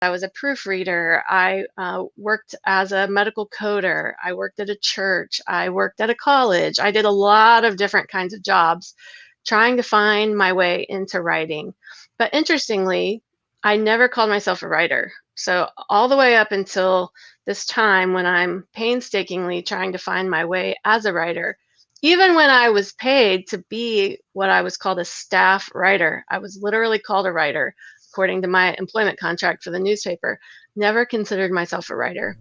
I was a proofreader. I worked as a medical coder. I worked at a church. I worked at a college. I did a lot of different kinds of jobs trying to find my way into writing. But interestingly, I never called myself a writer. So, all the way up until this time when I'm painstakingly trying to find my way as a writer, even when I was paid to be what I was called a staff writer, I was literally called a writer according to my employment contract for the newspaper, never considered myself a writer.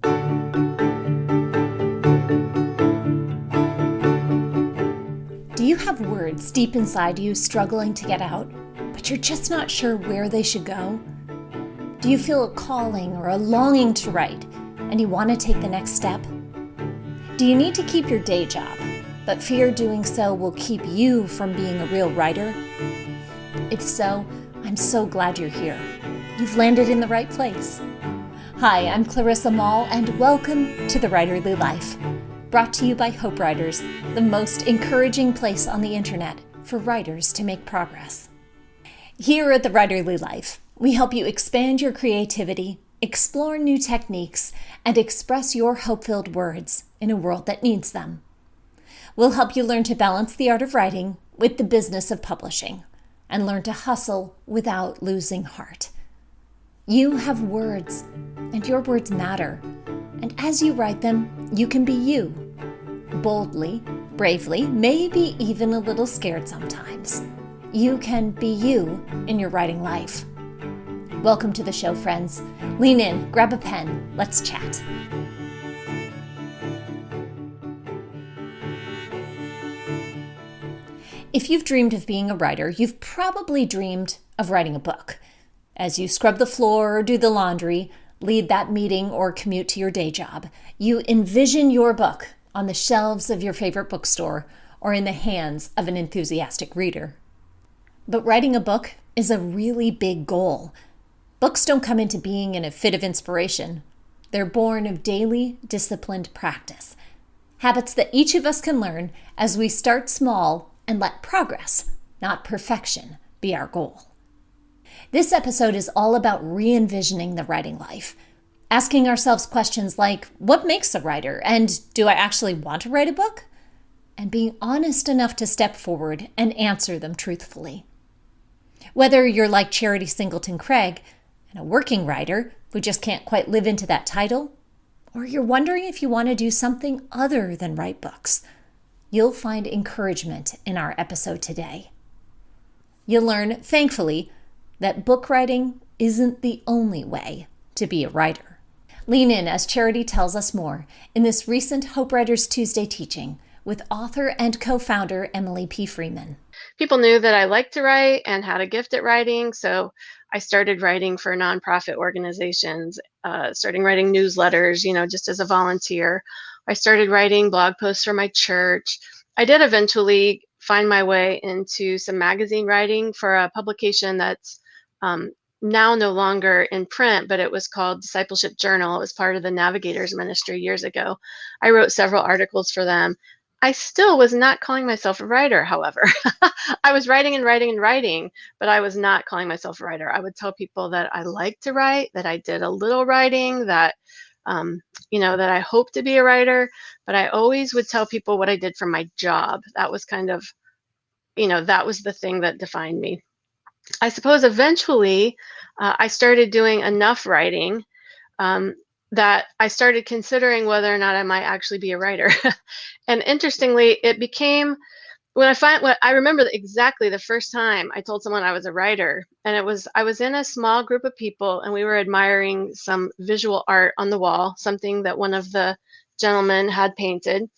Do you have words deep inside you struggling to get out, but you're just not sure where they should go? Do you feel a calling or a longing to write, and you want to take the next step? Do you need to keep your day job, but fear doing so will keep you from being a real writer? If so, I'm so glad you're here. You've landed in the right place. Hi, I'm Clarissa Moll, and welcome to The Writerly Life, brought to you by Hope Writers, the most encouraging place on the internet for writers to make progress. Here at The Writerly Life, we help you expand your creativity, explore new techniques, and express your hope-filled words in a world that needs them. We'll help you learn to balance the art of writing with the business of publishing, and learn to hustle without losing heart. You have words, and your words matter. And as you write them, you can be you. Boldly, bravely, maybe even a little scared sometimes. You can be you in your writing life. Welcome to the show, friends. Lean in, grab a pen, let's chat. If you've dreamed of being a writer, you've probably dreamed of writing a book. As you scrub the floor or do the laundry, lead that meeting or commute to your day job, you envision your book on the shelves of your favorite bookstore or in the hands of an enthusiastic reader. But writing a book is a really big goal. Books don't come into being in a fit of inspiration. They're born of daily, disciplined practice. Habits that each of us can learn as we start small and let progress, not perfection, be our goal. This episode is all about re-envisioning the writing life, asking ourselves questions like, what makes a writer? And do I actually want to write a book? And being honest enough to step forward and answer them truthfully. Whether you're like Charity Singleton Craig and a working writer who just can't quite live into that title, or you're wondering if you want to do something other than write books, you'll find encouragement in our episode today. You'll learn, thankfully, that book writing isn't the only way to be a writer. Lean in as Charity tells us more in this recent Hope Writers Tuesday teaching with author and co-founder Emily P Freeman. People knew that I liked to write and had a gift at writing, so I started writing for nonprofit organizations, starting writing newsletters, just as a volunteer. I started writing blog posts for my church. I did eventually find my way into some magazine writing for a publication that's now no longer in print, but it was called Discipleship Journal. It was part of the Navigators Ministry years ago. I wrote several articles for them. I still was not calling myself a writer, however. I was writing and writing and writing, but I was not calling myself a writer. I would tell people that I liked to write, that I did a little writing, that that I hope to be a writer, but I always would tell people what I did for my job. That was kind of, that was the thing that defined me. I suppose eventually I started doing enough writing that I started considering whether or not I might actually be a writer. And interestingly, it became when I remember exactly the first time I told someone I was a writer, and I was in a small group of people and we were admiring some visual art on the wall, something that one of the gentlemen had painted.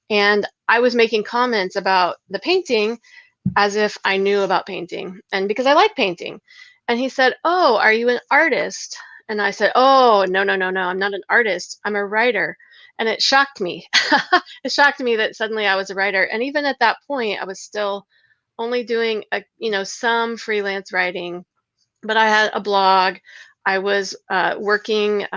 And I was making comments about the painting as if I knew about painting, and because I like painting. And he said, "Oh, are you an artist?" And I said, "Oh, no, no, no, no, I'm not an artist. I'm a writer." And it shocked me. It shocked me that suddenly I was a writer. And even at that point, I was still only doing some freelance writing, but I had a blog. I was working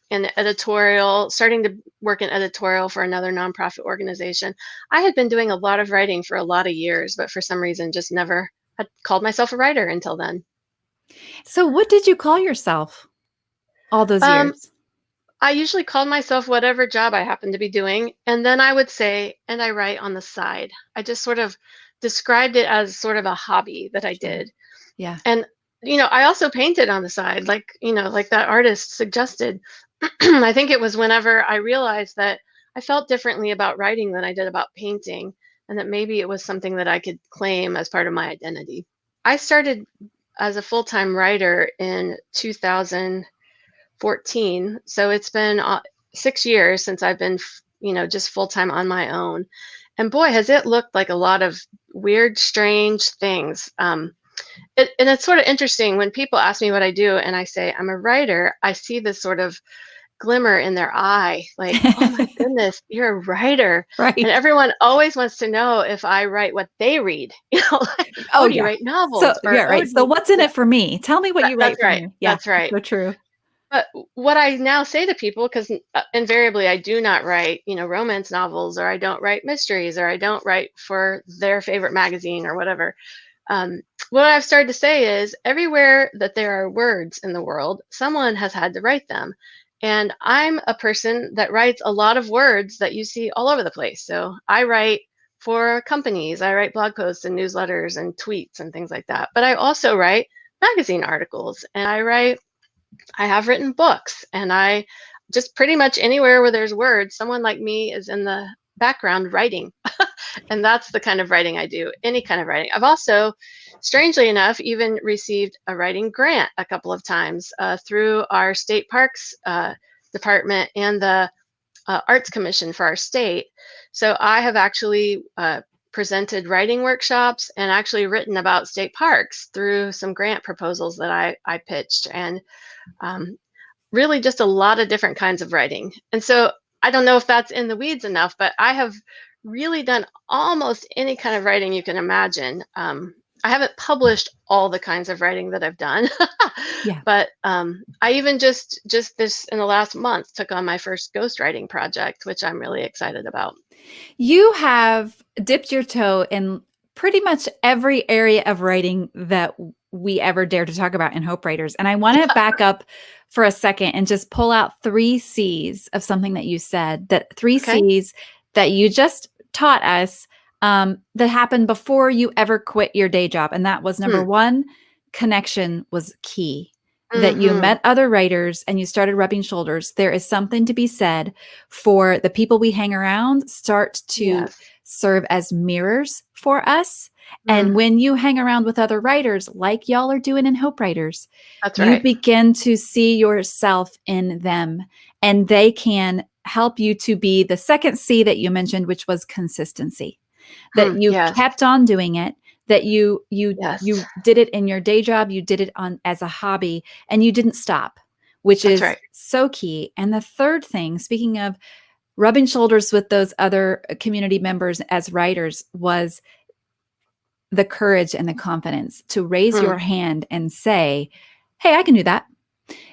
in editorial, starting to work in editorial for another nonprofit organization. I had been doing a lot of writing for a lot of years, but for some reason just never had called myself a writer until then. So what did you call yourself? all those Um, years? I usually called myself whatever job I happened to be doing, and then I would say, and I write on the side. I just sort of described it as sort of a hobby that I Sure. did. Yeah. And, I also painted on the side, like, like that artist suggested. I think it was whenever I realized that I felt differently about writing than I did about painting, and that maybe it was something that I could claim as part of my identity. I started as a full-time writer in 2014, so it's been 6 years since I've been, just full-time on my own. And boy, has it looked like a lot of weird, strange things. And it's sort of interesting when people ask me what I do and I say I'm a writer, I see this sort of glimmer in their eye, like, oh my goodness, you're a writer. And Right. everyone always wants to know if I write what they read. Like, Oh, oh, do you yeah. write So, novels? Or, yeah, oh, right. So what's in it for me? Tell me what you that's write for right. me. Yeah, That's right. so true. But what I now say to people, because invariably I do not write, romance novels, or I don't write mysteries, or I don't write for their favorite magazine or whatever. Um, what I've started to say is everywhere that there are words in the world, someone has had to write them. And I'm a person that writes a lot of words that you see all over the place. So I write for companies, I write blog posts and newsletters and tweets and things like that. But I also write magazine articles, and I have written books, and I just pretty much anywhere where there's words, someone like me is in the background writing. And that's the kind of writing I do, any kind of writing. I've also, strangely enough, even received a writing grant a couple of times through our state parks department and the Arts Commission for our state. So I have actually presented writing workshops and actually written about state parks through some grant proposals that I pitched. And um, really just a lot of different kinds of writing. And so I don't know if that's in the weeds enough, but I have really done almost any kind of writing you can imagine. I haven't published all the kinds of writing that I've done, Yeah. but I even just this in the last month took on my first ghostwriting project, which I'm really excited about. You have dipped your toe in pretty much every area of writing that we ever dare to talk about in Hope Writers. And I want to back up for a second and just pull out 3 C's of something that you said, that three Okay. C's that you just taught us that happened before you ever quit your day job. And that was number 1, connection was key. That you Mm-hmm. met other writers and you started rubbing shoulders. There is something to be said for the people we hang around start to Yes. serve as mirrors for us. And Mm, when you hang around with other writers, like y'all are doing in Hope Writers, that's you right. begin to see yourself in them, and they can help you to be the second C that you mentioned, which was consistency. That you Yes. kept on doing it, that you Yes. did it in your day job, you did it on as a hobby, and you didn't stop, which That's is right. so key. And the third thing, speaking of rubbing shoulders with those other community members as writers, was the courage and the confidence to raise Mm, your hand and say, hey, I can do that.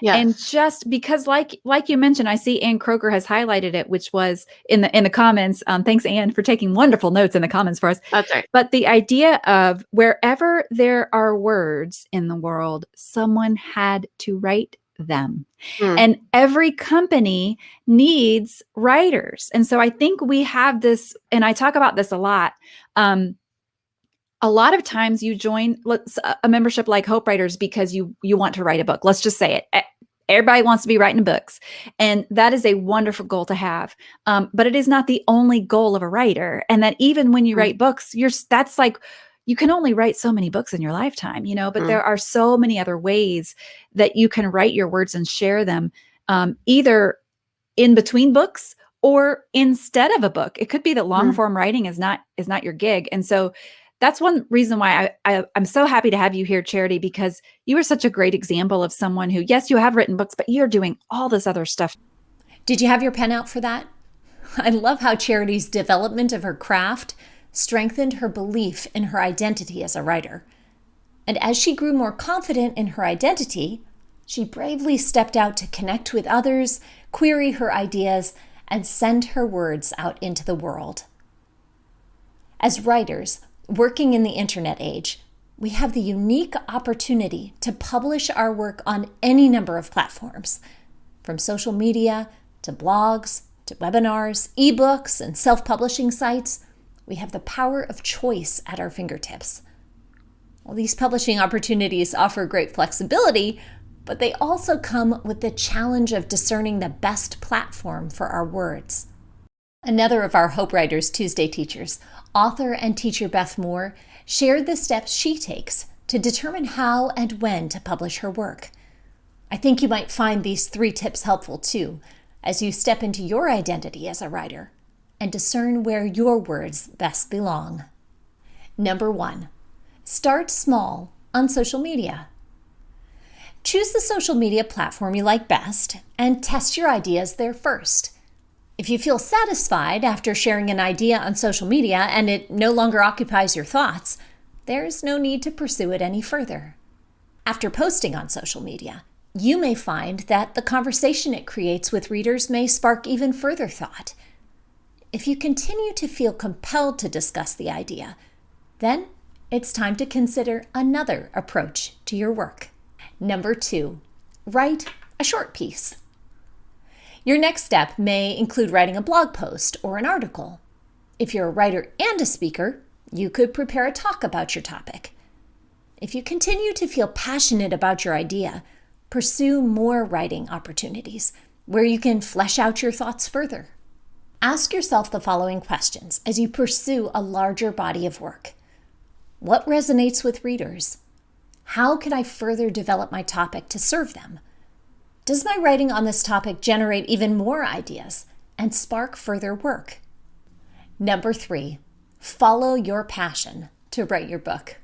And yes. just because, like you mentioned, I see Ann Croker has highlighted it, which was in the comments. Thanks, Ann, for taking wonderful notes in the comments for us. That's right. But the idea of wherever there are words in the world, someone had to write them. Mm, And every company needs writers. And so I think we have this, and I talk about this a lot. A lot of times you join a membership like Hope Writers because you want to write a book. Let's just say it. Everybody wants to be writing books, and that is a wonderful goal to have. But it is not the only goal of a writer. And that even when you mm, write books, that's like, you can only write so many books in your lifetime, but mm. there are so many other ways that you can write your words and share them, either in between books or instead of a book. It could be that long Mm. form writing is not your gig. And so that's one reason why I'm so happy to have you here, Charity, because you are such a great example of someone who, yes, you have written books, but you're doing all this other stuff. Did you have your pen out for that? I love how Charity's development of her craft strengthened her belief in her identity as a writer. And as she grew more confident in her identity, she bravely stepped out to connect with others, query her ideas, and send her words out into the world. As writers, working in the internet age, we have the unique opportunity to publish our work on any number of platforms. From social media to blogs to webinars, ebooks, and self-publishing sites, we have the power of choice at our fingertips. Well, these publishing opportunities offer great flexibility, but they also come with the challenge of discerning the best platform for our words. Another of our Hope Writers Tuesday teachers, author and teacher Beth Moore, shared the steps she takes to determine how and when to publish her work. I think you might find these 3 tips helpful too, as you step into your identity as a writer and discern where your words best belong. Number 1, start small on social media. Choose the social media platform you like best and test your ideas there first. If you feel satisfied after sharing an idea on social media and it no longer occupies your thoughts, there's no need to pursue it any further. After posting on social media, you may find that the conversation it creates with readers may spark even further thought. If you continue to feel compelled to discuss the idea, then it's time to consider another approach to your work. Number 2, write a short piece. Your next step may include writing a blog post or an article. If you're a writer and a speaker, you could prepare a talk about your topic. If you continue to feel passionate about your idea, pursue more writing opportunities where you can flesh out your thoughts further. Ask yourself the following questions as you pursue a larger body of work. What resonates with readers? How can I further develop my topic to serve them? Does my writing on this topic generate even more ideas and spark further work? Number 3, follow your passion to write your book.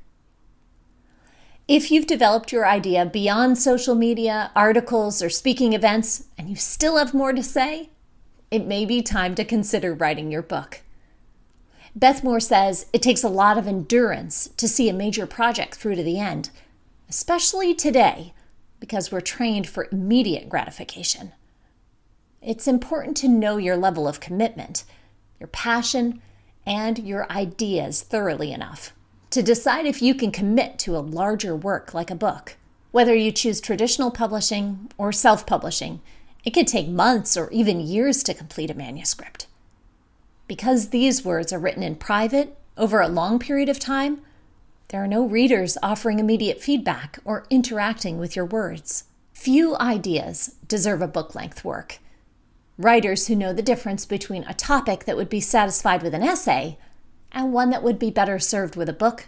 If you've developed your idea beyond social media, articles, or speaking events, and you still have more to say, it may be time to consider writing your book. Beth Moore says it takes a lot of endurance to see a major project through to the end, especially today, because we're trained for immediate gratification. It's important to know your level of commitment, your passion, and your ideas thoroughly enough to decide if you can commit to a larger work like a book. Whether you choose traditional publishing or self-publishing, it can take months or even years to complete a manuscript. Because these words are written in private over a long period of time, there are no readers offering immediate feedback or interacting with your words. Few ideas deserve a book-length work. Writers who know the difference between a topic that would be satisfied with an essay and one that would be better served with a book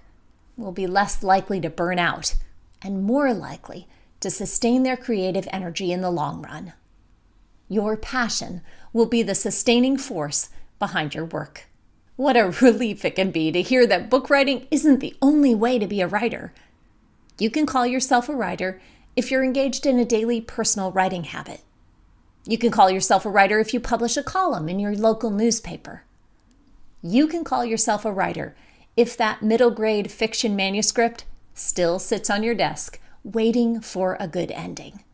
will be less likely to burn out and more likely to sustain their creative energy in the long run. Your passion will be the sustaining force behind your work. What a relief it can be to hear that book writing isn't the only way to be a writer. You can call yourself a writer if you're engaged in a daily personal writing habit. You can call yourself a writer if you publish a column in your local newspaper. You can call yourself a writer if that middle grade fiction manuscript still sits on your desk, waiting for a good ending.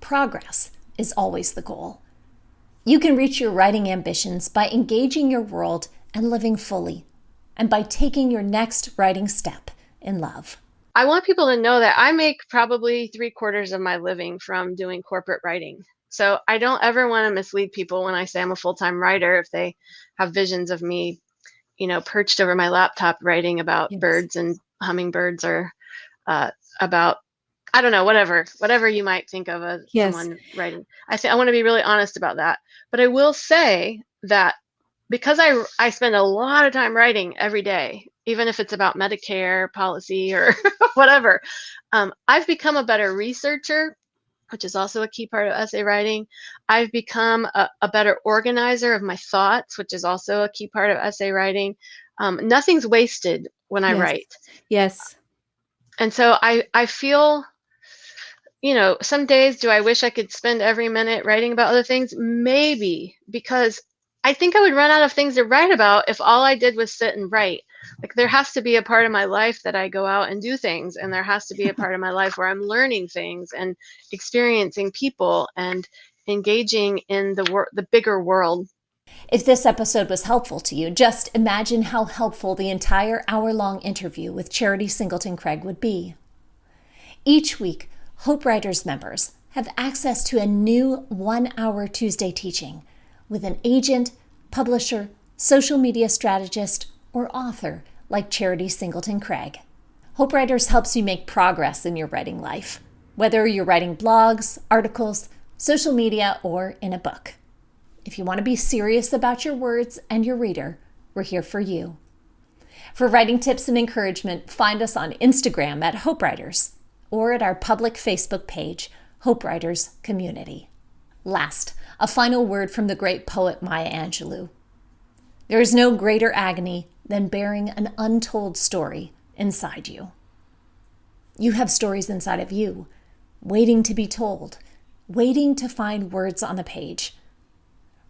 Progress is always the goal. You can reach your writing ambitions by engaging your world and living fully, and by taking your next writing step in love. I want people to know that I make probably 3/4 of my living from doing corporate writing. So I don't ever want to mislead people when I say I'm a full-time writer if they have visions of me, perched over my laptop writing about birds and hummingbirds or about, I don't know, whatever you might think of as someone writing. I want to be really honest about that. But I will say that because I spend a lot of time writing every day, even if it's about Medicare policy or whatever, I've become a better researcher, which is also a key part of essay writing. I've become a better organizer of my thoughts, which is also a key part of essay writing. Nothing's wasted when I write. Yes. And so I feel, some days do I wish I could spend every minute writing about other things? Maybe, because I think I would run out of things to write about if all I did was sit and write. Like, there has to be a part of my life that I go out and do things, and there has to be a part of my life where I'm learning things and experiencing people and engaging in the bigger world. If this episode was helpful to you, just imagine how helpful the entire hour-long interview with Charity Singleton Craig would be. Each week, Hope Writers members have access to a new 1-hour Tuesday teaching with an agent, publisher, social media strategist, or author like Charity Singleton Craig. Hope Writers helps you make progress in your writing life, whether you're writing blogs, articles, social media, or in a book. If you want to be serious about your words and your reader, we're here for you. For writing tips and encouragement, find us on Instagram at Hope Writers or at our public Facebook page, Hope Writers Community. Last, a final word from the great poet Maya Angelou. There is no greater agony than bearing an untold story inside you. You have stories inside of you, waiting to be told, waiting to find words on the page.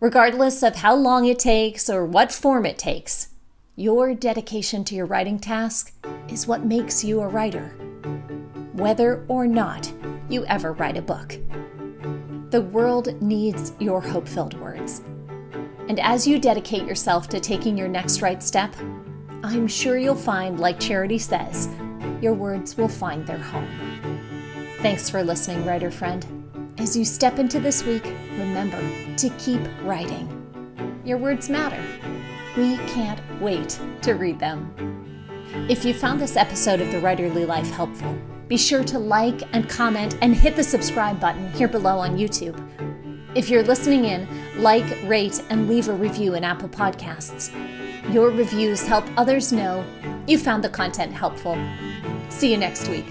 Regardless of how long it takes or what form it takes, your dedication to your writing task is what makes you a writer, whether or not you ever write a book. The world needs your hope-filled words. And as you dedicate yourself to taking your next right step, I'm sure you'll find, like Charity says, your words will find their home. Thanks for listening, writer friend. As you step into this week, remember to keep writing. Your words matter. We can't wait to read them. If you found this episode of The Writerly Life helpful, be sure to like and comment and hit the subscribe button here below on YouTube. If you're listening in, like, rate, and leave a review in Apple Podcasts. Your reviews help others know you found the content helpful. See you next week.